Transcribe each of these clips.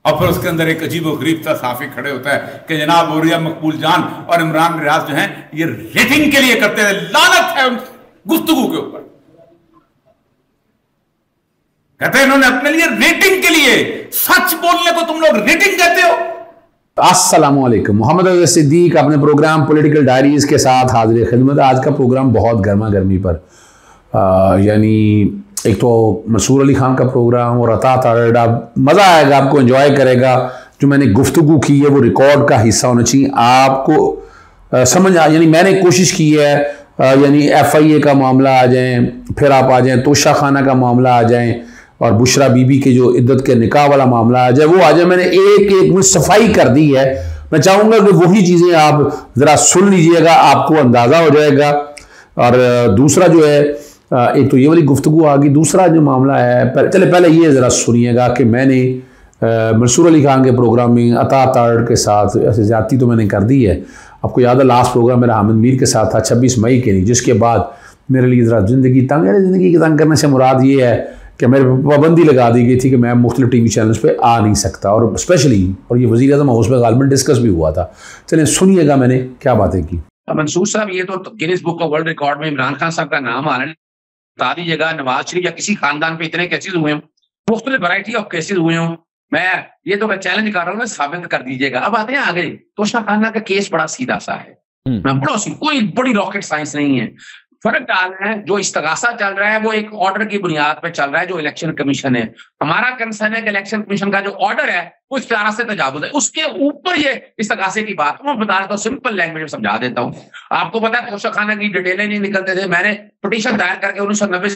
और फिर उसके अंदर एक अजीबोगरीब सा साफी खड़े होता है कि जनाब बोरिया मकबूल जान और इमरान रियाज जो हैं ये रेटिंग के लिए करते हैं, लानत है उन गुफ्तगू के ऊपर। कहते हैं इन्होंने अपने लिए रेटिंग के लिए, सच बोलने को तुम लोग रेटिंग कहते हो। अस्सलाम वालेकुम, मोहम्मद अजहर सिद्दीक अपने प्रोग्राम पॉलिटिकल डायरीज के साथ हाजिर खिदमत। आज का प्रोग्राम बहुत गर्मा गर्मी पर, यानी एक तो मंसूर अली खान का प्रोग्राम और अता तारड़, मज़ा आएगा, आपको एंजॉय करेगा। जो मैंने गुफ्तगू की है वो रिकॉर्ड का हिस्सा होना चाहिए, आपको समझ आ, यानी मैंने कोशिश की है, यानी FIA का मामला आ जाए, फिर आप आ जाएँ तोशा खाना का मामला आ जाए, और बुशरा बीबी के जो इद्दत के निकाह वाला मामला आ जाए वो आ जाए। मैंने एक एक में सफाई कर दी है। मैं चाहूँगा कि वही चीज़ें आप ज़रा सुन लीजिएगा, आपको अंदाज़ा हो जाएगा। और दूसरा जो है, एक तो ये वाली गुफ्तगू आ गई, दूसरा जो मामला है, पहले ये ज़रा सुनिएगा कि मैंने मंसूर अली खान के प्रोग्राम में अता तारड़ के साथ ऐसे ज़्यादती तो मैंने कर दी है। आपको याद है लास्ट प्रोग्राम मेरा हामिद मीर के साथ था 26 मई के लिए, जिसके बाद मेरे लिए ज़रा ज़िंदगी तंग है। ज़िंदगी की तंग करने से मुराद ये है कि मेरे पाबंदी लगा दी गई थी कि मैं मुख्तलिफ TV चैनल्स पे आ नहीं सकता, और स्पेशली, और ये वज़ीर आज़म हाउस में गालिबन डिस्कस भी हुआ था। चलिए सुनिएगा मैंने क्या बातें की। मंसूर साहब, ये तो Guinness book of world record में इमरान खान साहब का नाम आ रहा है। बता दीजिएगा नवाज शरीफ या किसी खानदान पे इतने केसेस हुए हों, मुख्तलिफ वैरायटी ऑफ केसेस हुए हों, मैं चैलेंज कर रहा हूँ, मैं साबित कर दीजिएगा। अब आते हैं आगे। तोशा खाना का केस बड़ा सीधा सा है, कोई बड़ी रॉकेट साइंस नहीं है। फर्क डालना है, जो इस्तगासा चल रहा है वो एक ऑर्डर की बुनियाद पर चल रहा है जो इलेक्शन कमीशन है। हमारा कंसर्न है कि इलेक्शन कमीशन का जो ऑर्डर है वो इस तरह से तजावुज़ है, उसके ऊपर ये इस्तगासे की बात मैं बता रहा हूँ, सिंपल लैंग्वेज में समझा देता हूँ। आपको पता है तोशा खाना की डिटेलें नहीं निकलते थे। मैंने पिटीशन दायर करके 1990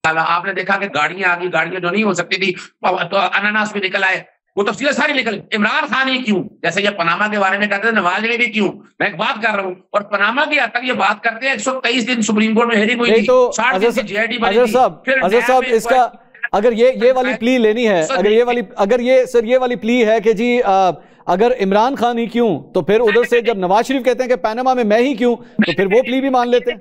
डाला, आपने देखा कि गाड़ियां आ गई, गाड़ियां जो नहीं हो सकती थी तो अनानास भी निकल आए, वो तफसीलें सारी निकल। इमरान खान ही क्यों, जैसे ये पनामा के बारे में कहते हैं, नवाज ने भी क्यों, मैं एक बात कर रहा हूँ। और पनामा की हद तक ये बात करते हैं, 123 दिन सुप्रीम कोर्ट में हेयरिंग हुई थी, 60 दिन की GID बनी थी। अजहर साहब, इसका अगर ये वाली प्ली लेनी है, अगर ये वाली प्ली है कि जी अगर इमरान खान ही क्यों, तो फिर उधर से जब नवाज शरीफ कहते हैं कि पनामा में मैं ही क्यों, तो फिर वो प्ली भी मान लेते हैं।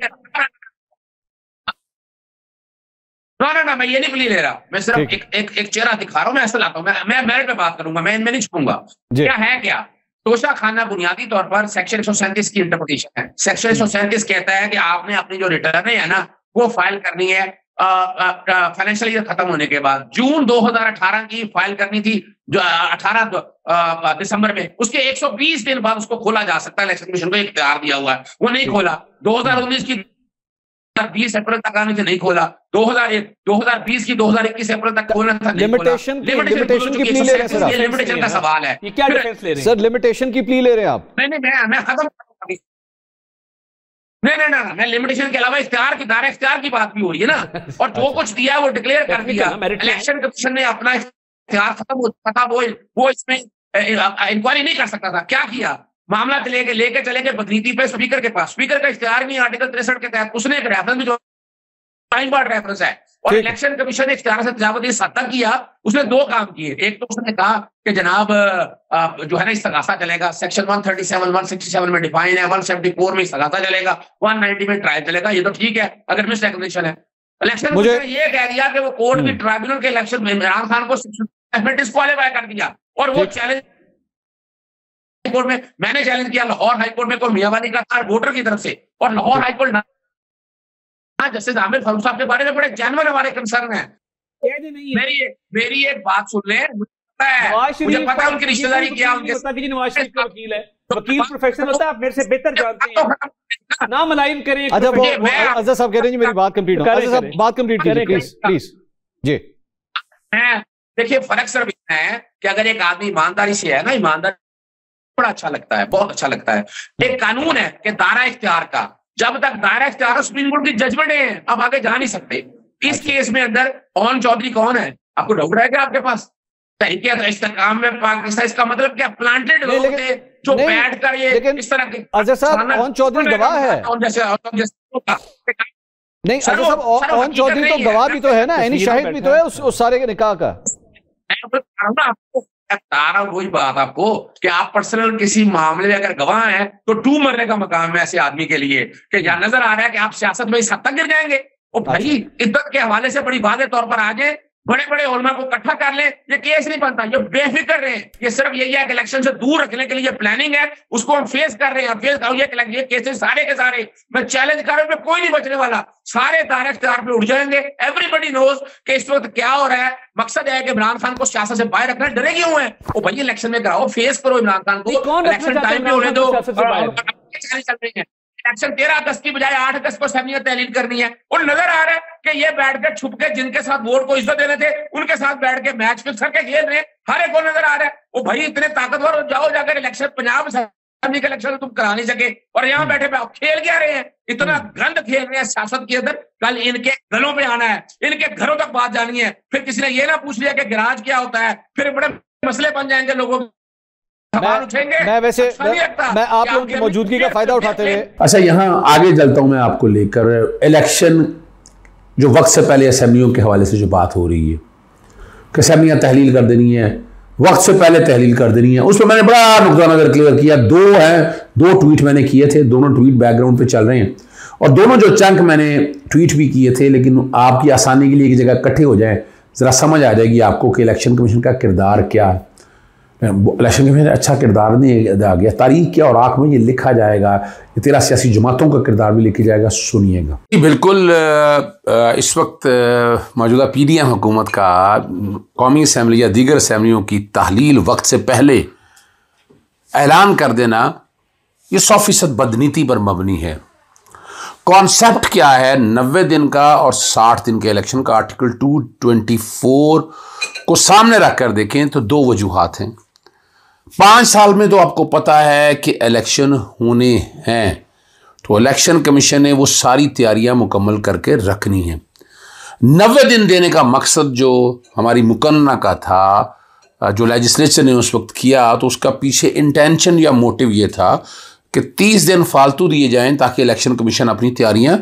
ना, मैं ये नहीं प्ली ले रहा, मैं सिर्फ एक चेहरा दिखा रहा हूँ, मैं ऐसा लाता हूँ, मैं मेरिट पे बात करूंगा, मैं इनमें नहीं छुपूंगा। क्या है क्या तोशा खाना बुनियादी तौर पर सेक्शन 137 की इंटरप्रिटेशन है। सेक्शन 137 कहता है कि आपने अपनी जो रिटर्न है ना वो फाइल करनी है फाइनेंशियल ईयर खत्म होने के बाद। जून 2018 की फाइल करनी थी, जो 18 दिसंबर में, उसके 120 दिन बाद उसको खोला जा सकता है। इलेक्शन कमीशन को इख्तियार दिया हुआ है, वो नहीं खोला। 2019 की 20 अप्रैल तक आने से नहीं खोला, 2020 की 2021 अप्रैल तक खोलना था, लिमिटेशन की प्ली ले रहे हैं सर, ये लिमिटेशन का सवाल है। क्या डिफेंस ले रहे हैं सर, लिमिटेशन की प्ली ले रहे हैं आप? मैं खत्म नहीं, मैं लिमिटेशन के अलावा इख्तियार की बात भी हो रही है ना। और जो कुछ दिया है वो डिक्लेयर कर दिया। इलेक्शन कमीशन ने अपना इख्तियार खत्म होता था, वो इसमें इंक्वायरी नहीं कर सकता था। क्या किया, मामला लेके चले गए बदनीति पे स्पीकर के पास। स्पीकर का इख्तियार नहीं, आर्टिकल 63 के तहत उसने एक रेफरेंस भी, जो टाइम बार्ड रेफरेंस है, और इलेक्शन कमीशन ने इख्तियार से तजावुज़ इस हद तक किया। उसने दो काम किए। एक तो उसने कहा कि जनाब जो है ना इस्तगासा चलेगा, सेक्शन 137 167 में डिफाइन है, 174 में इस्तगासा चलेगा, 190 में ट्रायल चलेगा। ये तो ठीक है अगर मिस रेकग्निशन है। इलेक्शन कमीशन ने ये कह दिया कि वो कोर्ट की ट्राइब्यूनल के इलेक्शन में इमरान खान को डिस्क्वालीफाई कर दिया। और वो चैलेंज कोर्ट में मैंने चैलेंज किया, लाहौर हाईकोर्ट में कोई मियावाली का था वोटर की तरफ से, और लाहौर हाईकोर्ट जस्टिस आमिर फारूक साहब के बारे में बड़े जेन्युइन हमारे कंसर्न है। मेरी एक बात सुन ले, मुझे पता है उनकी रिश्तेदारी क्या, उनके नवाज शरीफ का वकील है, वकील प्रोफेशनल होता है, आप मेरे से बेहतर जानते हैं ना, मलाइन करें। अच्छा, अजहर साहब कह रहे हैं मेरी बात कंप्लीट हो, अजहर साहब बात कंप्लीट कीजिए प्लीज जी। देखिए फर्क सिर्फ इतना है कि अगर एक आदमी ईमानदारी से है ना, ईमानदारी बड़ा अच्छा लगता है, बहुत अच्छा लगता है। एक कानून है कि दायरा इख्तियार का, जब तक दायरा इख्तियार सुप्रीम कोर्ट की जजमेंट है, अब आगे जा नहीं सकते। इस केस में अंदर ओन चौधरी कौन है, आपको डाउट है क्या आपके पास? इस्तेकाम में पाकिस्तान, इसका मतलब क्या प्लांटेड लोग थे जो बैठ कर ये इस तरह के। अजहर साहब ओन चौधरी गवाह है नहीं, अजहर साहब ओन चौधरी तो गवाह भी तो है ना, यानी शाहिद भी तो है उस सारे के निकाह का। वही बात आपको कि आप पर्सनल किसी मामले में अगर गवाह हैं तो टू मरने का मकाम है ऐसे आदमी के लिए कि यहाँ नजर आ रहा है कि आप सियासत में इस हद तक गिर जाएंगे। और भाई इद्दत के हवाले से बड़ी वाज़ेह तौर पर आ जाए, बड़े बड़े उलमा को इकट्ठा कर ले, ये केस नहीं बनता। ये बेफिक्र रहे, ये सिर्फ यही है कि इलेक्शन से दूर रखने के लिए प्लानिंग है, उसको हम फेस कर रहे हैं। ये केसेस सारे के सारे मैं चैलेंज कर रहा हूं, कोई नहीं बचने वाला, सारे दायरे इख्तियार पे उठ जाएंगे। एवरीबडी नोज कि इस वक्त क्या हो रहा है। मकसद है कि इमरान खान को सियासत से बाहर रखना। डरे क्यों है वो भाई, इलेक्शन में कराओ, फेस करो इमरान खान को, इलेक्शन टाइम पे होने दो। चल रही है इलेक्शन 13 अगस्त की बजाय 8 अगस्त को असेंबलियां तहलील करनी है। और नजर आ रहा है कि ये बैठ के छुप के जिनके साथ वोट को इज्जत देने थे उनके साथ बैठ के मैच फिक्स करके खेल रहे हैं। हर एक को नजर आ रहा है वो भाई इतने ताकतवर हो जाओ, जाकर इलेक्शन पंजाब असेंबली का इलेक्शन तुम करा नहीं सके, और यहाँ बैठे पे आप खेल क्या रहे हैं, इतना गंद खेल रहे हैं सियासत के अंदर। कल इनके गलों पे आना है, इनके घरों तक बात जानी है, फिर किसी ने ये ना पूछ लिया कि गराज क्या होता है, फिर बड़े मसले बन जाएंगे लोगों। मैं वैसे मैं आप लोगों की मौजूदगी का फायदा उठाते हुए अच्छा यहाँ आगे चलता हूं मैं आपको लेकर। इलेक्शन जो वक्त से पहले असेंबलियों के हवाले से जो बात हो रही है कि असेंबलियां तहलील कर देनी है, वक्त से पहले तहलील कर देनी है, उस पर मैंने बड़ा नुक्ता नजर क्लियर किया। दो ट्वीट मैंने किए थे, दोनों ट्वीट बैकग्राउंड पे चल रहे हैं, और दोनों जो चंक मैंने ट्वीट भी किए थे, लेकिन आपकी आसानी के लिए एक जगह इकट्ठे हो जाए, ज़रा समझ आ जाएगी आपको कि इलेक्शन कमीशन का किरदार क्या है। इलेक्शन कमीशन अच्छा किरदार नहीं अदा किया, तारीख के औराक में ये लिखा जाएगा, ये 13 सियासी जमातों का किरदार भी लिखा जाएगा, सुनिएगा। बिल्कुल इस वक्त मौजूदा PDM हुकूमत का कौमी असम्बली या दीगर असम्बलियों की तहलील वक्त से पहले ऐलान कर देना, ये 100% बदनीति पर मबनी है। कॉन्सेप्ट क्या है 90 दिन का और 60 दिन के इलेक्शन का, आर्टिकल 224 को सामने रखकर देखें तो दो वजूहात हैं। 5 साल में तो आपको पता है कि इलेक्शन होने हैं, तो इलेक्शन कमीशन ने वो सारी तैयारियां मुकम्मल करके रखनी है। 90 दिन देने का मकसद जो हमारी मुकन्ना का था, जो लेजिस्लेचर ने उस वक्त किया, तो उसका पीछे इंटेंशन या मोटिव ये था कि 30 दिन फालतू दिए जाएं ताकि इलेक्शन कमीशन अपनी तैयारियां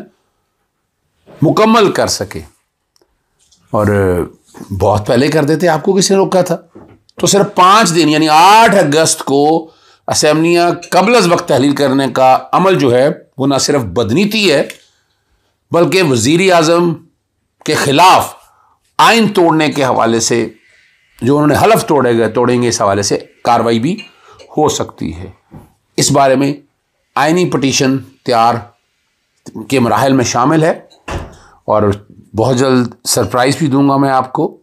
मुकम्मल कर सके। और बहुत पहले कर देते, आपको किसने रोका था? तो सिर्फ 5 दिन यानी 8 अगस्त को असेंबलियां कबल वक्त तहलील करने का अमल जो है वो ना सिर्फ बदनीति है, बल्कि वजीर आज़म के खिलाफ आइन तोड़ने के हवाले से, जो उन्होंने हलफ तोड़ेंगे इस हवाले से कार्रवाई भी हो सकती है। इस बारे में आइनी पटिशन तैयार के मराहल में शामिल है और बहुत जल्द सरप्राइज़ भी दूंगा मैं आपको।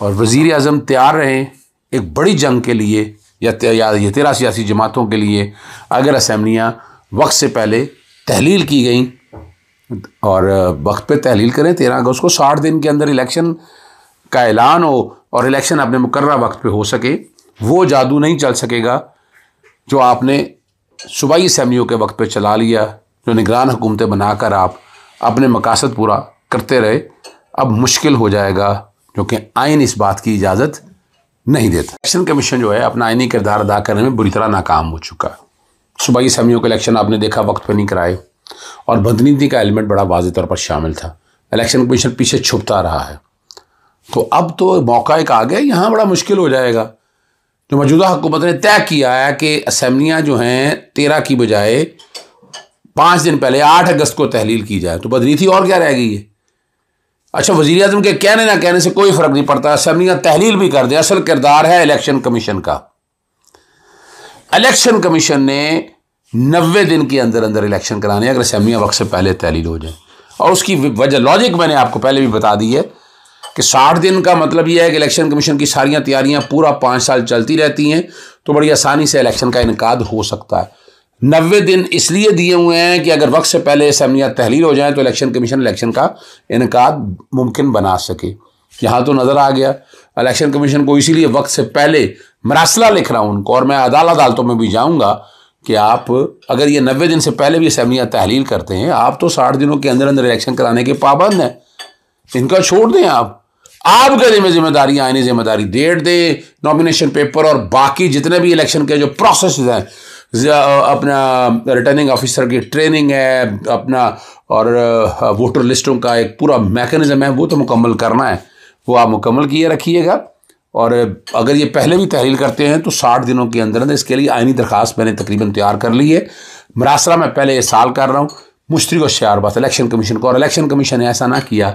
और वज़ीर आज़म तैयार रहें एक बड़ी जंग के लिए या 13 सियासी जमातों के लिए, अगर असेंबलियाँ वक्त से पहले तहलील की गई और वक्त पे तहलील करें। 13 अगस्त को 60 दिन के अंदर इलेक्शन का ऐलान हो और इलेक्शन अपने मुकर्रर वक्त पे हो सके। वो जादू नहीं चल सकेगा जो आपने सूबाई असेंबलियों के वक्त पे चला लिया, जो निगरान हुकूमतें बनाकर आप अपने मकासद पूरा करते रहे। अब मुश्किल हो जाएगा, क्योंकि आइन इस बात की इजाज़त नहीं देता। इलेक्शन कमीशन जो है अपना आइनी किरदार अदा करने में बुरी तरह नाकाम हो चुका है। सूबाई असेंबलियों के इलेक्शन आपने देखा वक्त पर नहीं कराए, और बदनीति का एलिमेंट बड़ा वाज़ेह तौर पर शामिल था। इलेक्शन कमीशन पीछे छुपता रहा है। तो अब तो मौका एक आ गया, यहाँ बड़ा मुश्किल हो जाएगा। जो मौजूदा हुकूमत ने तय किया है कि असेंबलियाँ जो हैं 13 की बजाय 5 दिन पहले 8 अगस्त को तहलील की जाए, तो बदनीति और क्या रह गई है। अच्छा, वज़ीर आज़म के कहने ना कहने से कोई फ़र्क नहीं पड़ता, असेंबलियाँ तहलील भी कर दे, असल किरदार है इलेक्शन कमीशन का। इलेक्शन कमीशन ने 90 दिन के अंदर अंदर इलेक्शन कराने, अगर असेंबलियाँ वक्त से पहले तहलील हो जाए। और उसकी वजह लॉजिक मैंने आपको पहले भी बता दी है कि 60 दिन का मतलब यह है कि इलेक्शन कमीशन की सारियाँ तैयारियाँ पूरा 5 साल चलती रहती हैं, तो बड़ी आसानी से इलेक्शन का इनकाद हो सकता है। 90 दिन इसलिए दिए हुए हैं कि अगर वक्त से पहले असेंबलियाँ तहलील हो जाएं तो इलेक्शन कमीशन इलेक्शन का इनकाद मुमकिन बना सके। यहाँ तो नज़र आ गया इलेक्शन कमीशन को, इसीलिए वक्त से पहले मरासला लिख रहा हूँ उनको, और मैं अदालतों में भी जाऊँगा कि आप अगर ये 90 दिन से पहले भी असेंबलियाँ तहलील करते हैं, आप तो 60 दिनों के अंदर अंदर इलेक्शन कराने के पाबंद हैं। इनका छोड़ दें आप गले में जिम्मेदारी, आईनी जिम्मेदारी, डेट दें, नॉमिनेशन पेपर और बाकी जितने भी इलेक्शन के जो प्रोसेस हैं, अपना रिटर्निंग ऑफिसर की ट्रेनिंग है अपना, और वोटर लिस्टों का एक पूरा मैकेनिज्म है, वो तो मुकम्मल करना है, वो आप मुकम्मल किए रखिएगा। और अगर ये पहले भी तहलील करते हैं तो 60 दिनों के अंदर अंदर इसके लिए आइनी दरख्वास्त मैंने तकरीबन तैयार कर ली है। मरासला मैं पहले ये साल कर रहा हूँ, मुश्तरी और शार बात इलेक्शन कमीशन को, और इलेक्शन कमीशन ने ऐसा ना किया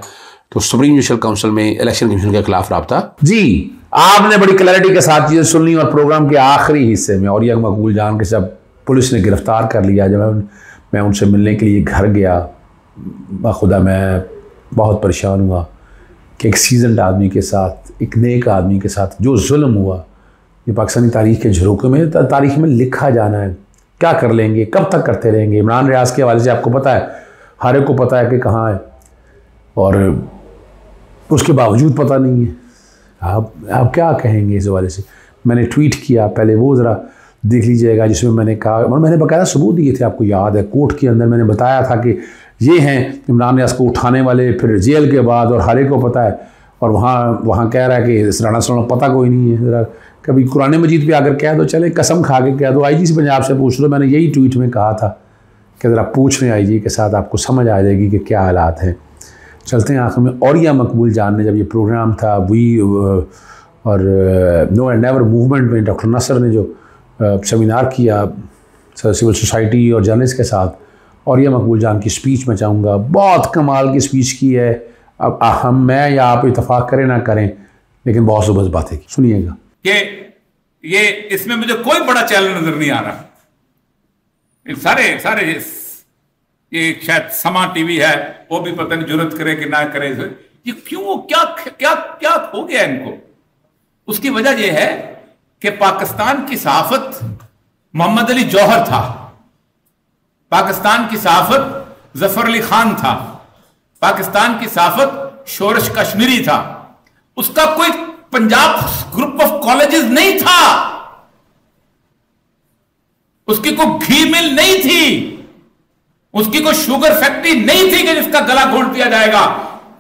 तो सुप्रीम जुडिशल काउंसिल में इलेक्शन कमीशन के खिलाफ राब्ता। जी, आपने बड़ी क्लैरिटी के साथ चीज़ें सुन ली और प्रोग्राम के आखिरी हिस्से में औरिया मकबूल जान के सब पुलिस ने गिरफ्तार कर लिया। जब मैं उनसे मिलने के लिए घर गया, खुदा मैं बहुत परेशान हुआ कि एक सीजनड आदमी के साथ, एक नेक आदमी के साथ जो जुल्म हुआ, ये पाकिस्तानी तारीख़ के झरोखे में, तारीख़ में लिखा जाना है। क्या कर लेंगे, कब तक करते रहेंगे। इमरान रियाज के हवाले से आपको पता है, हर एक को पता है कि कहाँ है, और उसके बावजूद पता नहीं है। आप क्या कहेंगे इस हवाले से। मैंने ट्वीट किया, पहले वो ज़रा देख लीजिएगा, जिसमें मैंने कहा, और मैंने बाकायदा सबूत दिए थे, आपको याद है, कोर्ट के अंदर मैंने बताया था कि ये हैं इमरान रियाज को उठाने वाले, फिर जेल के बाद, और हर एक को पता है। और वहाँ कह रहा है कि इस राना सलाम पता कोई नहीं है। ज़रा कभी कुरान मजीद पे आकर कह दो, चले कसम खा के कह दो, IG से पंजाब से पूछ लो। मैंने यही ट्वीट में कहा था कि ज़रा पूछ लें IG के साथ, आपको समझ आ जाएगी कि क्या हालात हैं। चलते हैं आखिर में। औरिया मकबूल जान ने जब ये प्रोग्राम था और नो एंड नेवर मूवमेंट में डॉक्टर नसर ने जो सेमिनार किया सिविल सोसाइटी और जर्नलिस्ट के साथ, औरिया मकबूल जान की स्पीच मैं चाहूँगा, बहुत कमाल की स्पीच की है। अब मैं या आप इतफाक़ करें ना करें, लेकिन बहुत ज़बरदस्त बातें की, सुनिएगा। कि ये इसमें मुझे कोई बड़ा चैलेंज नजर नहीं आ रहा। सारे ये शायद समा टीवी है, वो भी पता नहीं जुर्रत करे कि ना करे। ये क्यों, क्या क्या क्या हो गया इनको। उसकी वजह यह है कि पाकिस्तान की सहाफत मोहम्मद अली जौहर था, पाकिस्तान की सहाफत जफर अली खान था, पाकिस्तान की सहाफत शोरश कश्मीरी था, उसका कोई पंजाब ग्रुप ऑफ कॉलेजेस नहीं था, उसकी कोई घी मिल नहीं थी, उसकी कोई शुगर फैक्ट्री नहीं थी कि जिसका गला घोंट दिया जाएगा।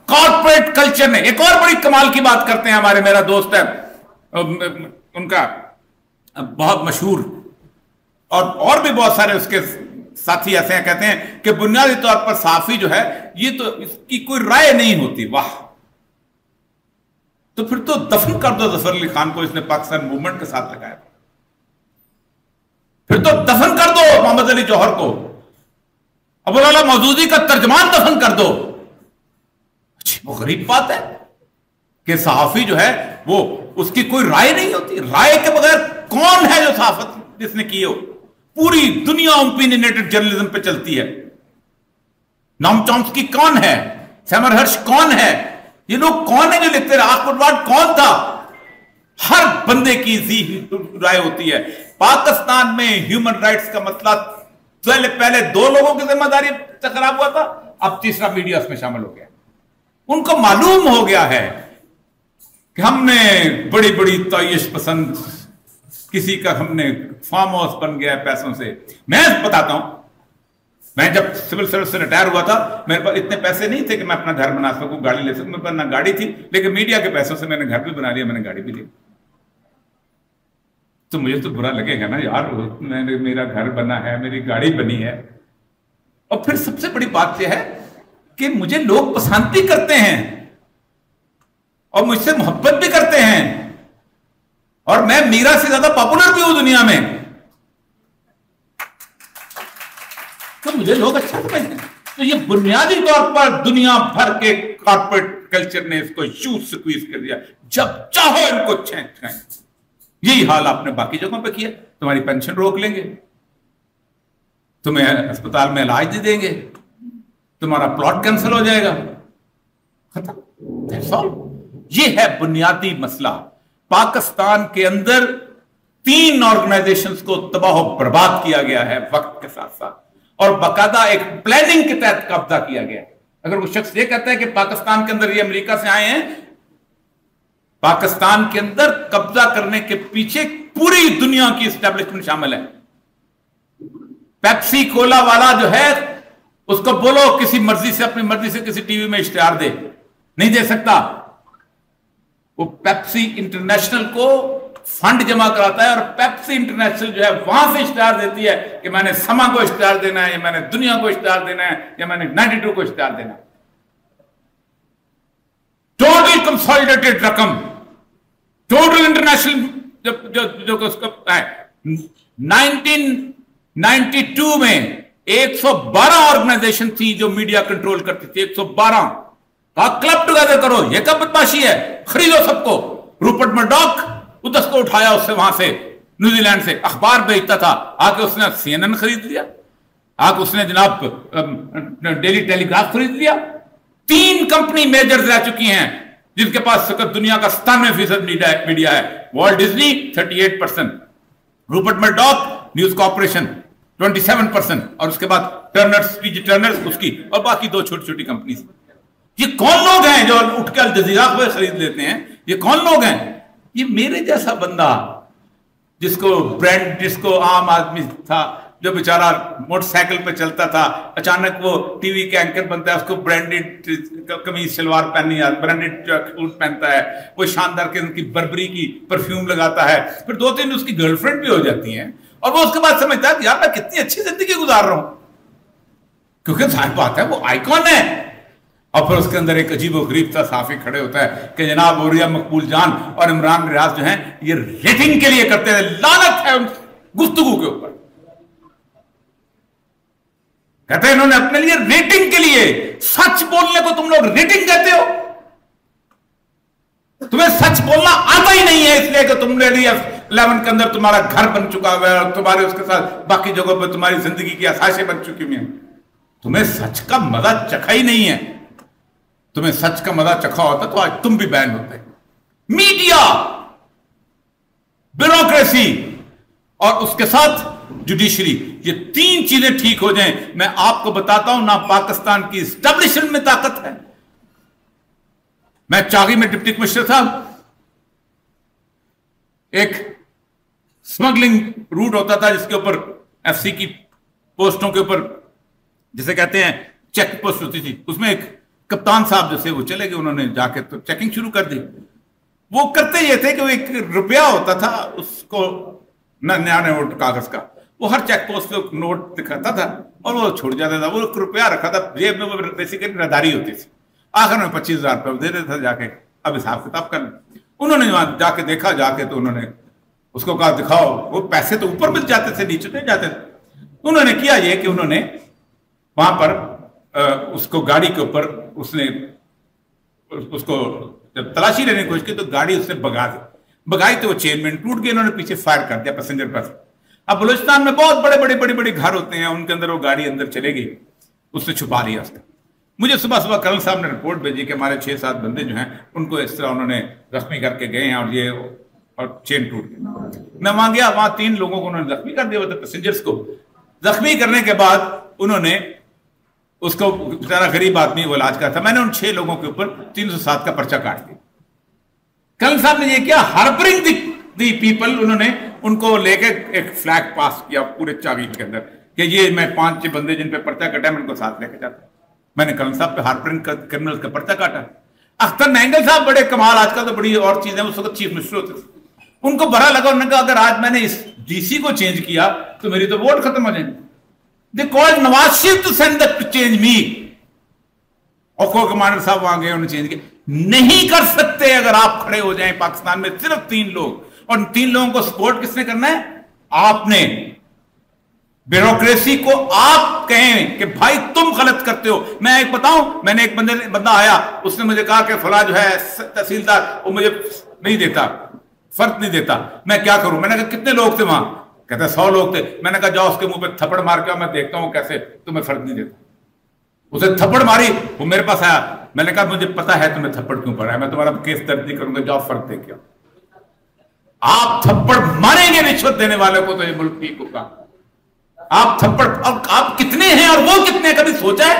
कॉर्पोरेट कल्चर ने, एक और बड़ी कमाल की बात करते हैं हमारे, मेरा दोस्त है उनका बहुत मशहूर, और भी बहुत सारे उसके साथी ऐसे हैं, कहते हैं कि बुनियादी तौर पर साफी जो है ये तो इसकी कोई राय नहीं होती। वाह, तो फिर तो दफन कर दो जफर अली खान को, इसने पाकिस्तान मूवमेंट के साथ लगाया। फिर तो दफन कर दो मोहम्मद अली जौहर को, अबुल आला मौदूदी का तर्जमान दफन कर दो। वो गरीब बात है कि सहाफी जो है वो, उसकी कोई राय नहीं होती। राय के बगैर कौन है जो सहाफत जिसने की हो। पूरी दुनिया ओपिनियनेटेड जर्नलिज्म पे चलती है। नॉम चॉम्स्की कौन है, सेमरहर्श कौन है, ये लोग कौन है जो लिखते रहे। आखुडवाड कौन था। हर बंदे की राय होती है। पाकिस्तान में ह्यूमन राइट्स का मसला पहले 2 लोगों की जिम्मेदारी से खराब हुआ था, अब तीसरा मीडिया उसमें शामिल हो गया। उनको मालूम हो गया है कि हमने बड़ी बड़ी तयश पसंद, किसी का हमने फार्म हाउस बन गया पैसों से। मैं बताता हूं, मैं जब सिविल सर्विस से रिटायर हुआ था, मेरे पास इतने पैसे नहीं थे कि मैं अपना घर बना सकूं, गाड़ी ले सकूं। मेरे पास ना गाड़ी थी, लेकिन मीडिया के पैसों से मैंने घर भी बना लिया, मैंने गाड़ी भी ली। तो मुझे तो बुरा लगेगा ना यार, मैंने, मेरा घर बना है, मेरी गाड़ी बनी है। और फिर सबसे बड़ी बात यह है कि मुझे लोग पसंद भी करते हैं और मुझसे मोहब्बत भी करते हैं, और मैं मीरा से ज्यादा पॉपुलर भी हूं दुनिया में, तो मुझे लोग अच्छा समझते हैं। तो ये बुनियादी तौर पर दुनिया भर के कॉर्पोरेट कल्चर ने इसको यूं स्क्वीज कर दिया, जब चाहो इनको छें। यही हाल आपने बाकी जगहों पे किया। तुम्हारी पेंशन रोक लेंगे, तुम्हें अस्पताल में इलाज दे देंगे, तुम्हारा प्लॉट कैंसिल हो जाएगा, खत्म। ये है बुनियादी मसला। पाकिस्तान के अंदर 3 ऑर्गेनाइजेशंस को तबाह बर्बाद किया गया है वक्त के साथ साथ, और बाकायदा एक प्लानिंग के तहत कब्जा किया गया है। अगर वो शख्स ये कहता है कि पाकिस्तान के अंदर ये अमेरिका से आए हैं, पाकिस्तान के अंदर कब्जा करने के पीछे पूरी दुनिया की एस्टेब्लिशमेंट शामिल है। पेप्सी कोला वाला जो है, उसको बोलो किसी मर्जी से, अपनी मर्जी से किसी टीवी में इश्तिहार दे, नहीं दे सकता। वो पेप्सी इंटरनेशनल को फंड जमा कराता है, और पेप्सी इंटरनेशनल जो है वहां से इश्तिहार देती है कि मैंने समा को इश्तिहार देना है, या मैंने दुनिया को इश्तिहार देना है, या मैंने 92 को इश्तिहार देना है। टोटल कंसोलिडेटेड रकम, टोटल इंटरनेशनल जो उसका है। 1992 में 112 ऑर्गेनाइजेशन थी जो मीडिया कंट्रोल करती थी, 112। कहा क्लब टुगेदर करो, ये कब बदमाशी है, खरीदो सबको। रूपर्ट मर्डॉक उदस को उठाया उससे, वहां से न्यूजीलैंड से अखबार बेचता था, आके उसने CNN खरीद लिया, आके उसने जनाब डेली टेलीग्राफ खरीद लिया। 3 कंपनी मेजर्स रह चुकी हैं जिनके पास दुनिया का 97% मीडिया है। Walt Disney 38%, Rupert Murdoch News Corporation 27%, और उसके बाद टर्नर्स उसकी, और बाकी 2 छोटी छोटी कंपनी। ये कौन लोग हैं जो उठ के अल जजीरा को खरीद लेते हैं? ये कौन लोग हैं? ये मेरे जैसा बंदा जिसको आम आदमी था, जो बेचारा मोटरसाइकिल पे चलता था, अचानक वो टीवी के एंकर बनता है, उसको ब्रांडेड कमीज शलवार पहननी है, ब्रांडेड सूट पहनता है, वो शानदार किस्म की बर्बरी की परफ्यूम लगाता है, फिर 2-3 उसकी गर्लफ्रेंड भी हो जाती हैं, और वो उसके बाद समझता है कि यार मैं कितनी अच्छी जिंदगी गुजार रहा हूं, क्योंकि जाहिर बात है वो आइकॉन है। और फिर उसके अंदर एक अजीब और गरीब सा साफी खड़े होता है कि जनाब औरिया मकबूल जान और इमरान रियाज जो हैं ये रेटिंग के लिए करते हैं, लानत है उन गुफ्तगू के ऊपर। कहते हैं इन्होंने अपने लिए रेटिंग के लिए, सच बोलने को तुम लोग रेटिंग कहते हो? तुम्हें सच बोलना आता ही नहीं है, इसलिए कि तुमने 11 के अंदर तुम्हारा घर बन चुका हुआ है और तुम्हारे उसके साथ बाकी जगहों पर तुम्हारी जिंदगी की आसाइशें बन चुकी हुई हैं। तुम्हें सच का मजा चखा ही नहीं है। तुम्हें सच का मजा चखा होता तो आज तुम भी बैन होते। मीडिया, ब्यूरोक्रेसी और उसके साथ जुडिशरी, ये 3 चीजें ठीक हो जाएं, मैं आपको बताता हूं ना पाकिस्तान की एस्टेब्लिशमेंट में ताकत है। मैं चागी में डिप्टी कमिश्नर था, एक स्मगलिंग रूट होता था जिसके ऊपर FC की पोस्टों के ऊपर जिसे कहते हैं चेक पोस्ट होती थी, उसमें एक कप्तान साहब जैसे वो चले गए, उन्होंने जाके तो चेकिंग शुरू कर दी। वो करते ये थे कि वो 1 रुपया होता था, उसको नया नोट कागज का, वो हर चेक पोस्ट पे नोट दिखाता था और वो छूट जाता था। वो 1 रुपया रखा था जेब में, वो बेसिकली रदारी होती थी। आखिर में 25,000 रुपये दे देता था, जाके अब हिसाब किताब कर ले। उन्होंने वहां जाके देखा, जाके तो उन्होंने उसको कहा दिखाओ, वो पैसे तो ऊपर मिल जाते थे, नीचे नहीं जाते थे। उन्होंने किया ये कि उन्होंने वहां पर उसको गाड़ी के ऊपर उसने उसको जब तलाशी लेने की कोशिश की तो गाड़ी उसने भगाई तो वो चेनमेन टूट गई, उन्होंने पीछे फायर कर दिया पैसेंजर पर। अब बलूचिस्तान में बहुत बड़े घर होते हैं, उनके अंदर वो गाड़ी अंदर चले गई, उसने छुपा लिया उसका। मुझे सुबह कर्नल साहब ने रिपोर्ट भेजी कि हमारे 6-7 बंदे जो हैं उनको इस तरह उन्होंने जख्मी करके गए हैं और ये और चेन टूट गई। मैं वहां गया, वहां 3 लोगों को उन्होंने जख्मी कर दिया, पैसेंजर्स को जख्मी करने के बाद उन्होंने उसको, बेचारा गरीब आदमी वो इलाज का था, मैंने उन 6 लोगों के ऊपर 307 का पर्चा काट दिया। कर्नल साहब ने ये किया, हार्बरिंग दी पीपल, उन्होंने उनको लेके एक फ्लैग पास किया पूरे चागी के अंदर कि ये मैं 5-6 बंदे जिन पे पर्चा कटा मैं उनको साथ लेके जाता। मैंने कर्नल साहब पे हार्बरिंग क्रिमिनल का पर्चा काटा। अख्तर नांगल साहब बड़े कमाल, आजकल तो बड़ी और चीजें, उस वक्त चीफ मिनिस्टर होते थे, उनको बड़ा लगा, उन्होंने कहा अगर आज मैंने इस DC को चेंज किया तो मेरी तो वोट खत्म हो जाएंगे। They called Nawaz Sharif to send that to change me. और को कमांडर साहब वहां गए, उन्होंने चेंज किया। नहीं कर सकते अगर आप खड़े हो जाएं पाकिस्तान में सिर्फ 3 लोग, और 3 लोगों को सपोर्ट किसने करना है? आपने। ब्यूरोक्रेसी को आप कहें कि भाई तुम गलत करते हो। मैं एक बताऊं, मैंने एक बंदा आया, उसने मुझे कहा कि फला जो है तहसीलदार वो मुझे नहीं देता, फर्क नहीं देता, मैं क्या करूं? मैंने कहा कितने लोग थे वहां? कहता 100 लोग थे। मैंने कहा जाओ उसके मुंह पे थप्पड़ मार के मैं देखता हूं कैसे तुम्हें फर्क नहीं देता। उसे थप्पड़ मारी, वो मेरे पास आया, मैंने कहा मुझे पता है तुम्हें थप्पड़ क्यों पड़ा है, मैं तुम्हारा केस दर्ज नहीं करूंगा, जाओ फर्क देख के। आप थप्पड़ मारेंगे रिश्वत देने वाले को तो ये मुल्क ठीक होगा। आप थप्पड़, आप कितने हैं और वो कितने, कभी सोचा है?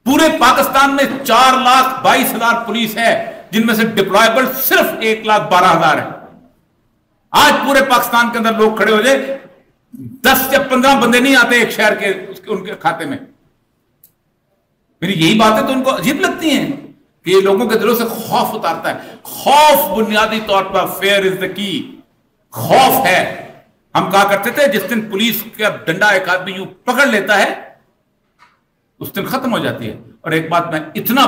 पूरे पाकिस्तान में 4,22,000 पुलिस है, जिनमें से डिप्लॉयबल सिर्फ 1,12,000 है। आज पूरे पाकिस्तान के अंदर लोग खड़े हो जाए, 10 या 15 बंदे नहीं आते एक शहर के उनके खाते में। मेरी यही बातें तो उनको अजीब लगती हैं कि ये लोगों के दिलों से खौफ उतारता है। खौफ बुनियादी तौर पर, फेयर इज द की, खौफ है। हम कहा करते थे जिस दिन पुलिस का डंडा एक आदमी यूं पकड़ लेता है उस दिन खत्म हो जाती है। और एक बात, मैं इतना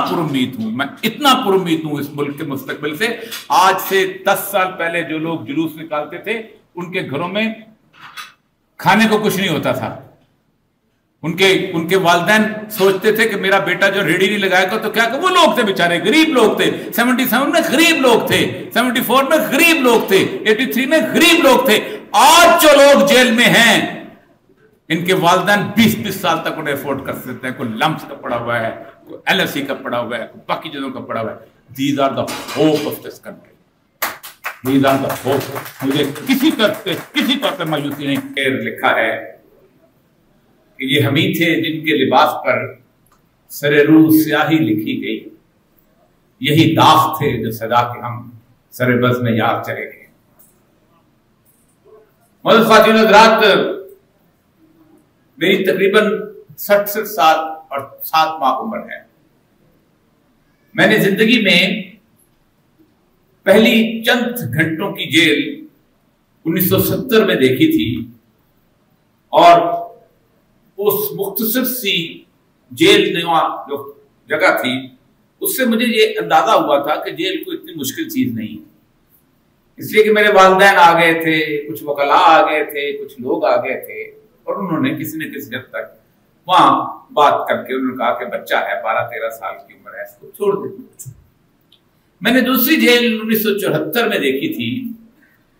पुरुम्मीद हूं इस मुल्क के मुस्तकबिल से। आज से 10 साल पहले जो लोग जुलूस निकालते थे उनके घरों में खाने को कुछ नहीं होता था, उनके वालिदैन सोचते थे कि मेरा बेटा जो रेडी नहीं लगाएगा तो क्या, वो लोग थे बेचारे, गरीब लोग थे। 77 में गरीब लोग थे, 74 में गरीब लोग थे, 83 में गरीब लोग थे। आज जो लोग जेल में हैं, इनके वालिदैन 20-20 साल तक उन्हें अफोर्ड कर सकते हैं। कोई लम्स का पड़ा हुआ है, कोई LSE का पड़ा हुआ है, कोई बाकी चीजों का पड़ा हुआ है। These are the hope of this country, these are the hope. मुझे किसी तौर पर मायूसी नहीं। लिखा है कि ये हम ही थे जिनके लिबास पर सरे रूह स्याही लिखी गई, यही दाग थे जो सदा के हम सरे बज़ में याद चले गए। मौजूद ख़वातीन हज़रात, मेरी तकरीबन 67 साल और 7 माह उम्र है। मैंने जिंदगी में पहली चंद घंटों की जेल 1970 में देखी थी, और उस मुख्तसर सी जेल जो जगह थी, उससे मुझे ये अंदाजा हुआ था कि जेल कोई इतनी मुश्किल चीज नहीं है। इसलिए कि मेरे वालिदैन आ गए थे, कुछ वकला आ गए थे, कुछ लोग आ गए थे, और उन्होंने किसी न किसी हद तक वहां बात करके उन्होंने कहा कि बच्चा है, 12-13 साल की उम्र है, इसको छोड़ दे। मैंने दूसरी जेल 1974 में देखी थी,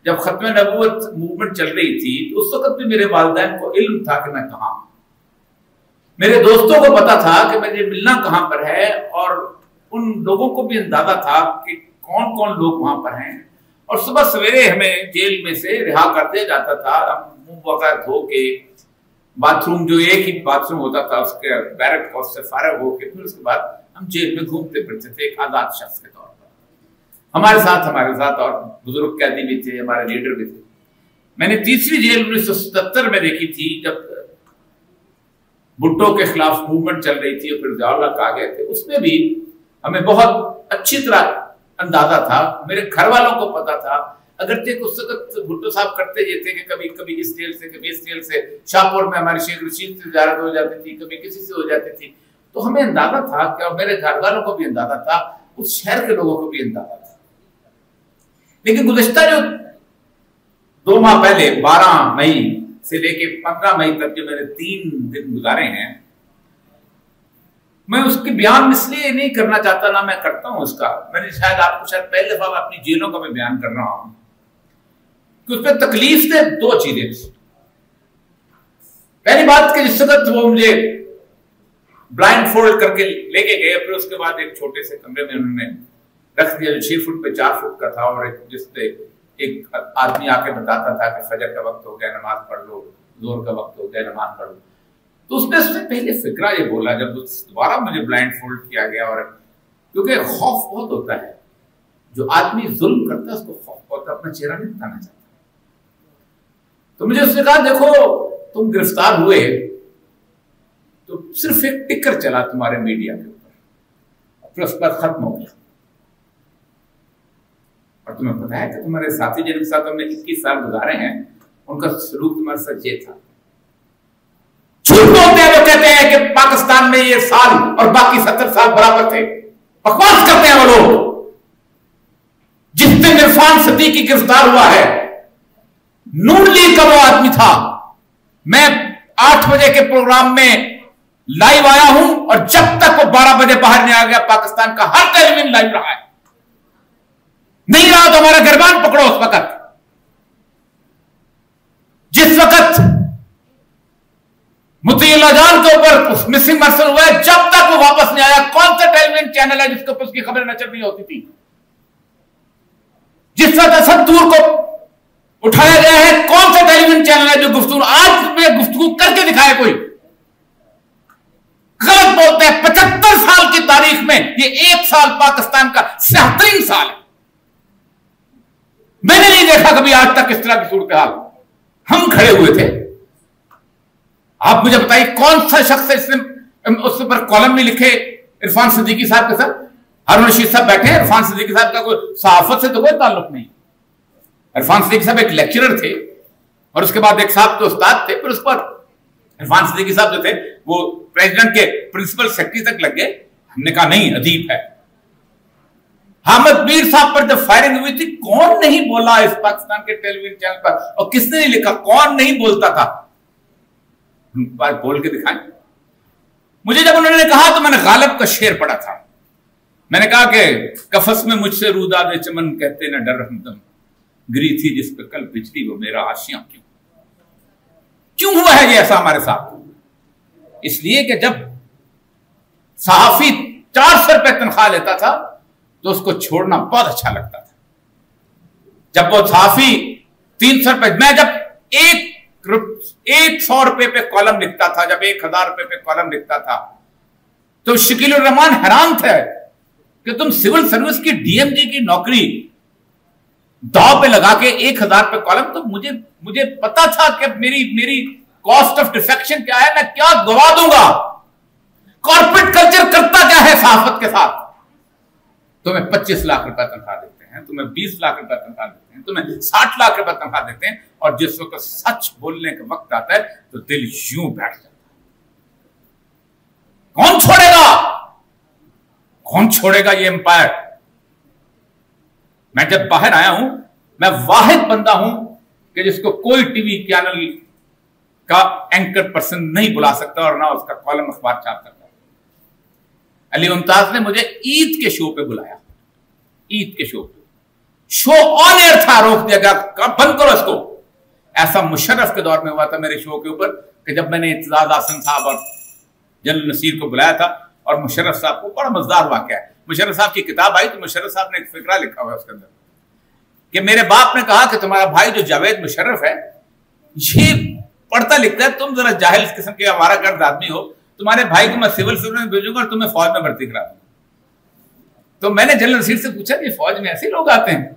जब खत्म नबूवत मूवमेंट चल रही थी। तो उस वक्त भी मेरे वालिदैन को इल्म था कि मैं कहाँ, मेरे दोस्तों को पता था कि मुझे मिलना कहां पर है, और उन लोगों को भी अंदाजा था कि कौन कौन लोग वहां पर हैं। और सुबह सवेरे हमें जेल में से रिहा कर दिया जाता था। हम मुंह वगैरह धो के, बाथरूम जो एक ही बाथरूम होता था उसके बैरक का, उससे फारग होके फिर उसके बाद हम जेल में घूमते फिरते थे एक आजाद शख्स के तौर पर। हमारे साथ और बुजुर्ग कैदी भी थे, हमारे लीडर भी थे। मैंने तीसरी जेल 1977 में देखी थी, जब भुट्टो के खिलाफ मूवमेंट चल रही थी और फिर ज़ियाउल-हक आ गए थे। उसमें भी हमें बहुत अच्छी तरह अंदाजा था, मेरे घर वालों को पता था। अगर थे उस वक्त भुट्टो साहब करते ये थे कि कभी कभी इस जेल से, कभी इस जेल से, शाहपुर में हमारी शेख रशीद से ज़ियारत हो जाती थी, कभी किसी से हो जाती थी। तो हमें अंदाजा था कि मेरे घर वालों को भी अंदाजा था, उस शहर के लोगों को भी अंदाजा था। लेकिन गुज़श्ता जो 2 माह पहले 12 मई से लेके 15 मई तक जो मैंने 3 दिन गुजारे हैं, मैं उसके बयान इसलिए नहीं करना चाहता, ना मैं करता हूं उसका। मैंने शायद पहली दफा अपनी जेलों का मैं बयान कर रहा हूं कि उसमें तकलीफ से 2 चीजें। पहली बात कि जिस वक्त वो मुझे ब्लाइंड फोल्ड करके लेके गए, फिर उसके बाद एक छोटे से कमरे में उन्होंने रख दिया जो 6 फुट पे 4 फुट का था, और जिससे एक आदमी आके बताता था कि फजर का वक्त हो गया, नमाज पढ़ लो, जोर का वक्त हो गया, नमाज पढ़ लो। तो उसने पहले फिक्रा ये बोला, जब दोबारा मुझे ब्लाइंड फोल्ड किया गया, और क्योंकि खौफ बहुत होता है, जो आदमी जुल्म करता है उसको खौफ होता है, अपना चेहरा नहीं दिखाना चाहता। तो मुझे उसने कहा, देखो तुम गिरफ्तार हुए तो सिर्फ एक टिकर चला तुम्हारे मीडिया के ऊपर, फिर उसके बाद खत्म हो गया। और तुम्हें पता है कि तुम्हारे साथी जिनके साथ हमने 21 साल गुजारे हैं, उनका सलूक तुम्हारे साथ ये था। झूठ बोलते हैं, वो कहते हैं कि पाकिस्तान में ये साल और बाकी 70 साल बराबर थे। बकवास करते हैं वो लोग। जिस दिन इरफान सदीकी गिरफ्तार हुआ है, नून लीग का वो आदमी था। मैं 8 बजे के प्रोग्राम में लाइव आया हूं, और जब तक वो 12 बजे बाहर नहीं आ गया, पाकिस्तान का हर टेलीविजन लाइव रहा है। नहीं रहा तो हमारा गिरबान पकड़ो। उस वक्त जिस वक्त मुतीउल्लाह जान के ऊपर मिसिंग पर्सन हुआ है, जब तक वो वापस नहीं आया, कौन सा टेलीविजन चैनल है जिसके ऊपर उसकी खबरें नचर नहीं होती थी? जिस वक्त असदूर को उठाया गया है, कौन सा टेलीविजन चैनल है जो गुफ्तगू आज में गुफ्तगू करके दिखाए? कोई गलत बोलते हैं। 75 साल की तारीख में ये 1 साल पाकिस्तान का 77 साल है। मैंने नहीं देखा कभी आज तक इस तरह की सूरत हाल। हम खड़े हुए थे। आप मुझे बताइए कौन सा शख्स है इसने उस पर कॉलम में लिखे इरफान सिद्दीकी साहब के साथ? हारून रशीद साहब बैठे हैं, इरफान सिद्दीकी साहब का कोई सहाफत से तो कोई ताल्लुक नहीं। इरफान सिद्दीकी साहब एक लेक्चरर थे, और उसके बाद एक साहब तो उस्ताद थे, फिर उस पर इरफान सिद्दीकी साहब जो थे वो प्रेसिडेंट के प्रिंसिपल सेक्रेटरी तक लग गए। हमने कहा नहीं, अदीब है। हामिद मीर साहब पर जब फायरिंग हुई थी, कौन नहीं बोला इस पाकिस्तान के टेलीविजन चैनल पर, और किसने नहीं लिखा? कौन नहीं बोलता था? बार बोल के दिखाएं। मुझे जब उन्होंने कहा तो मैंने गालिब का शेर पढ़ा था। मैंने कहा कि कफस में मुझसे रूदादे चमन कहते न डर हमदम, गिरी थी जिस पे कल बिजली वो मेरा आशियां क्यों हुआ है ये ऐसा हमारे साथ? इसलिए कि जब सहाफी 400 रुपए तनख्वाह लेता था तो उसको छोड़ना बहुत अच्छा लगता था। जब वो सहाफी 300 रुपए, मैं जब 100 रुपए पे कॉलम लिखता था, जब 1000 रुपए पे कॉलम लिखता था, तो शकील रहमान हैरान थे कि तुम सिविल सर्विस की डीएमजी की नौकरी दाव पे लगा के 1000 पे कॉलम। तो मुझे पता था कि मेरी कॉस्ट ऑफ डिफेक्शन क्या है, मैं क्या गवा दूंगा। कॉर्पोरेट कल्चर करता क्या है सहाफत के साथ? तुम्हें 25 लाख रुपए तनख्वाह देते हैं, तुम्हें 20 लाख रुपए तनख्वाह देते हैं, तुम्हें 60 लाख रुपए तनख्वाह देते हैं, और जिस वक्त सच बोलने का वक्त आता है तो दिल यूं बैठ जाता है। कौन छोड़ेगा, कौन छोड़ेगा ये एम्पायर? मैं जब बाहर आया हूं, मैं वाहिद बंदा हूं कि जिसको कोई टीवी चैनल का एंकर पर्सन नहीं बुला सकता और ना उसका कॉलम अखबार छाप सकता। अली मुमताज ने मुझे ईद के शो पे बुलाया, ईद के शो पे, शो ऑन एयर था, रोक दिया गया, बंद करो इसको। ऐसा मुशर्रफ के दौर में हुआ था मेरे शो के ऊपर कि जब मैंने इत्तेजाज आसन साहब और जनरल नसीर को बुलाया था, और मुशर्रफ साहब को, बड़ा मजेदार वाकया है, मुशर्रफ साहब की किताब आई तो मुशर्रफ साहब ने एक फिक्रा लिखा हुआ है उसके अंदर कि मेरे बाप ने कहा कि तुम्हारा भाई जो जावेद मुशर्रफ है ये पढ़ता लिखता है, तुम जरा जाहिल किस्म के आवारागर्द आदमी हो, तुम्हारे भाई को मैं सिविल सर्विस में भेजूंगा और तुम्हें फौज में भर्ती करा दूंगा। तो मैंने जनरल नसीर से पूछा कि फौज में ऐसे लोग आते हैं?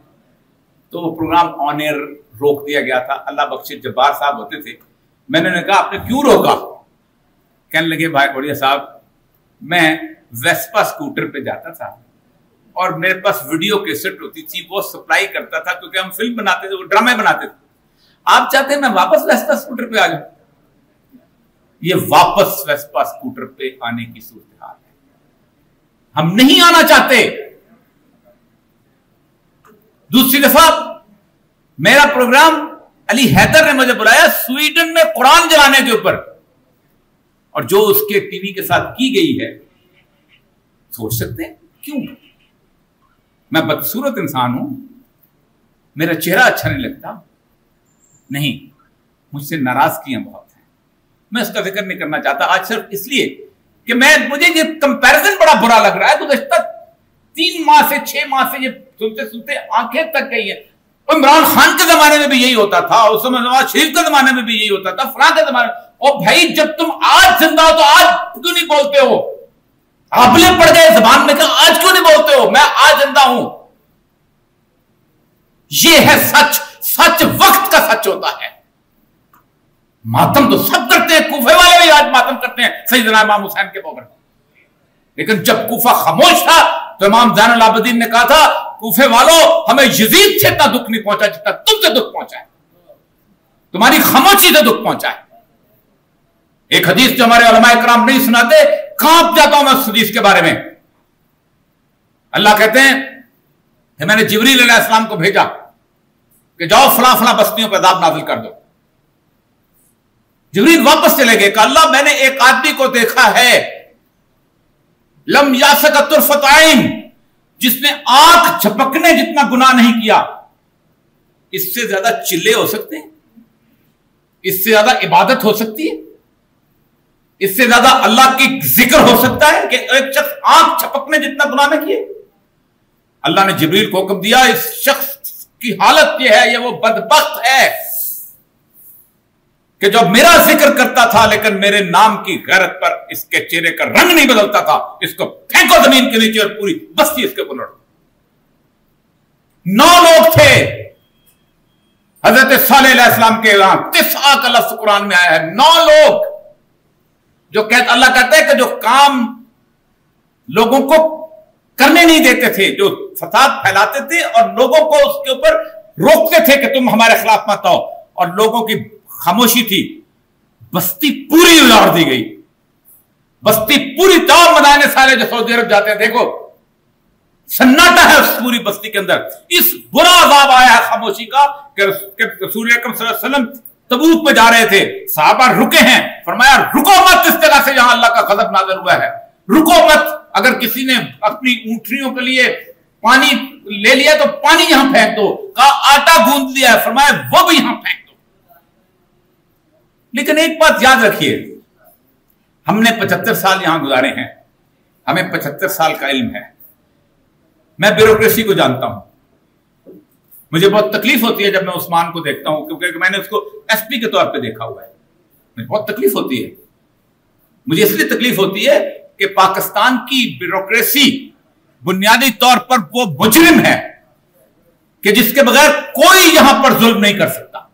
तो वो प्रोग्राम ऑन एयर रोक दिया गया था। अल्लाह बख्शिश जब्बार साहब होते थे। मैंने उन्हें कहा आपने क्यों रोका? कहने लगे भाई बढ़िया साहब, मैं वेस्पा स्कूटर पे जाता था और मेरे पास वीडियो कैसेट होती थी, वो सप्लाई करता था क्योंकि हम फिल्म बनाते थे, वो ड्रामे बनाते थे। आप चाहते हैं मैं वापस वेस्पा स्कूटर पे आ जाऊं? ये वापस वेस्पा स्कूटर पे आने की सूरत हाल है। हम नहीं आना चाहते। दूसरी दफा मेरा प्रोग्राम अली हैदर ने मुझे बुलाया स्वीडन में कुरान जलाने के ऊपर, और जो उसके टीवी के साथ की गई है, सोच सकते हैं क्यों? मैं बदसूरत इंसान हूं, मेरा चेहरा अच्छा नहीं लगता? नहीं, मुझसे नाराजगियां बहुत हैं, मैं उसका जिक्र नहीं करना चाहता आज, सिर्फ इसलिए कि मुझे ये कंपैरिजन बड़ा बुरा लग रहा है। गुज़श्ता 3 माह से 6 माह से ये सुनते सुनते आंखें तक गई है। इमरान खान के जमाने में भी यही होता था, उस समय नवाज शरीफ के जमाने में भी यही होता था, फलां के जमाने। और भाई जब तुम आज जिंदा हो तो आज क्यों नहीं बोलते हो? आबले पड़ गए जबान में, आज क्यों नहीं बोलते हो? मैं आज जिंदा हूं। ये है सच। सच वक्त का सच होता है। मातम तो सब करते हैं, कूफे वाले भी आज मातम करते हैं सैयदना इमाम हुसैन के बगैर, लेकिन जब कूफा खामोश था तो इमाम ज़ैनुल आबिदीन ने कहा था कूफे वालों हमें यजीद से इतना दुख नहीं पहुंचा जितना तुमसे दुख पहुंचा है, तुम्हारी खामोशी से दुख पहुंचा है। एक हदीस जो हमारे उलमा इकराम नहीं सुनाते, कांप जाता हूं मैं उस हदीस के बारे में। अल्लाह कहते हैं कि मैंने जिब्रील अलैहिस्सलाम को भेजा कि जाओ फला फला बस्तियों पर अज़ाब नाज़िल कर दो। जिब्रील वापस चले गए, कहा अल्लाह मैंने एक आदमी को देखा है लम यासक तुरफत आइन, जिसने आंख झपकने जितना गुनाह नहीं किया। इससे ज्यादा चिल्ले हो सकते हैं? इससे ज्यादा इबादत हो सकती है? इससे ज्यादा अल्लाह की जिक्र हो सकता है कि एक शख्स आंख झपकने जितना गुनाह न किए? अल्लाह ने जिब्रील को हुक्म दिया इस शख्स की हालत यह है, ये वो बदबख्त है कि जब मेरा जिक्र करता था लेकिन मेरे नाम की गैरत पर इसके चेहरे का रंग नहीं बदलता था। इसको फेंको जमीन के नीचे और पूरी बस्ती इसके ऊपर लौट। 9 लोग थे हजरत सालेह अलैहिस्सलाम के यहां, 9 का लफ्ज कुरान में आया है। 9 लोग जो अल्लाह कहता है कि जो काम लोगों को करने नहीं देते थे, जो फसाद फैलाते थे और लोगों को उसके ऊपर रोकते थे कि तुम हमारे खिलाफ मत आओ, और लोगों की खामोशी थी, बस्ती पूरी उजाड़ दी गई। बस्ती पूरी तमाम मदाने सारे जो सऊदी अरब जाते हैं, देखो सन्नाटा है उस पूरी बस्ती के अंदर। इस बुरा अजाब आया है खामोशी का कि रसूल अकरम सल्लल्लाहु अलैहि वसल्लम तबूक में जा रहे थे, सहाबा रुके हैं, फरमाया रुको मत इस जगह से जहां अल्लाह का गज़ब नाज़िल हुआ है, रुको मत। अगर किसी ने अपनी ऊंटनियों के लिए पानी ले लिया तो पानी यहां फेंक दो, कहा आटा गूंद लिया है, फरमाया वो भी यहां फेंक दो। लेकिन एक बात याद रखिए, हमने 75 साल यहां गुजारे हैं, हमें 75 साल का इल्म है। मैं ब्यूरोक्रेसी को जानता हूं, मुझे बहुत तकलीफ होती है जब मैं उस्मान को देखता हूं, क्योंकि मैंने उसको एसपी के तौर पे देखा हुआ है। मुझे बहुत तकलीफ होती है। मुझे इसलिए तकलीफ होती है कि पाकिस्तान की ब्यूरोक्रेसी बुनियादी तौर पर वो मुजरिम है कि जिसके बगैर कोई यहां पर जुल्म नहीं कर सकता।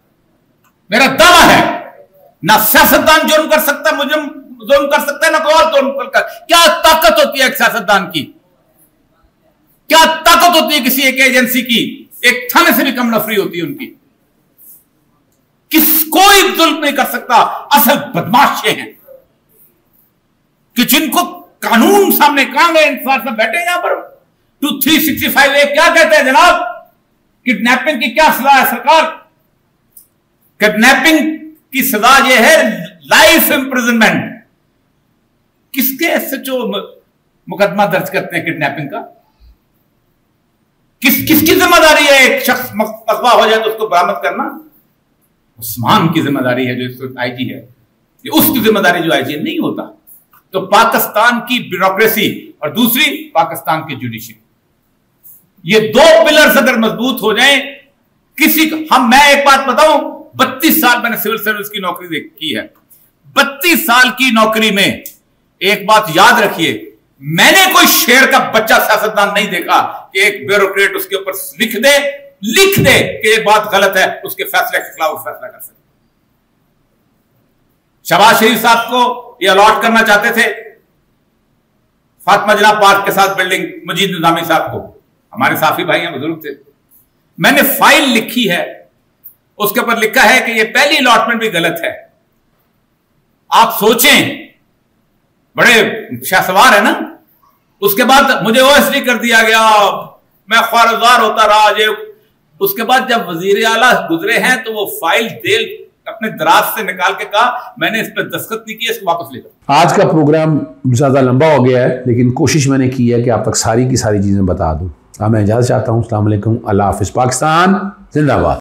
मेरा दावा है, ना सियासतदान जुल्म कर सकता, मुजरिम जुल्म कर सकता है, ना कोई और जुल्म कर। क्या ताकत होती है एक सियासतदान की, क्या ताकत होती है किसी एक एजेंसी की, एक थाने से भी कम नफरी होती है उनकी। कोई जुल्म नहीं कर सकता। असल बदमाश ये हैं कि जिनको कानून सामने कहां गए, इंतजार में बैठे यहां पर। 2365 क्या कहते हैं जनाब? किडनैपिंग की क्या सजा है सरकार? किडनैपिंग की सजा यह है लाइफ इंप्रिजनमेंट। किसके एसएचओ मुकदमा दर्ज करते हैं किडनैपिंग का? किसकी जिम्मेदारी है एक शख्स अगवा हो जाए तो उसको बरामद करना? उस्मान की जिम्मेदारी है जो इस वक्त आईजी है, ये उसकी जिम्मेदारी जो आईजी नहीं होता। तो पाकिस्तान की ब्यूरोक्रेसी और दूसरी पाकिस्तान की जुडिशरी, ये दो पिलर्स अगर मजबूत हो जाएं, मैं एक बात बताऊं, 32 साल मैंने सिविल सर्विस की नौकरी की है। 32 साल की नौकरी में एक बात याद रखिए, मैंने कोई शेर का बच्चा सियासतदान नहीं देखा कि एक ब्यूरोक्रेट उसके ऊपर लिख दे कि ये बात गलत है, उसके फैसले के खिलाफ फैसला कर सके। शहबाज शरीफ साहब को ये अलॉट करना चाहते थे फातिमा जनाब पार्क के साथ बिल्डिंग, मजीद निजामी साहब को, हमारे साफी भाई हैं, बुजुर्ग थे। मैंने फाइल लिखी है, उसके ऊपर लिखा है कि ये पहली अलॉटमेंट भी गलत है। आप सोचें, बड़े शाहसवार है ना। उसके बाद मुझे ओएसडी कर दिया गया, मैं ख्वारजार होता रहा। उसके बाद जब वजीर आला गुजरे हैं तो वो फाइल अपने दराज से निकाल के कहा मैंने इस पर दस्तखत नहीं किया, इसको वापस ले जाओ। आज का प्रोग्राम ज्यादा लंबा हो गया है, लेकिन कोशिश मैंने की है कि आप तक सारी की सारी चीजें बता दूं। अब मैं इजाजत चाहता हूं। अस्सलाम वालेकुम, अल्लाह हाफिज। पाकिस्तान जिंदाबाद।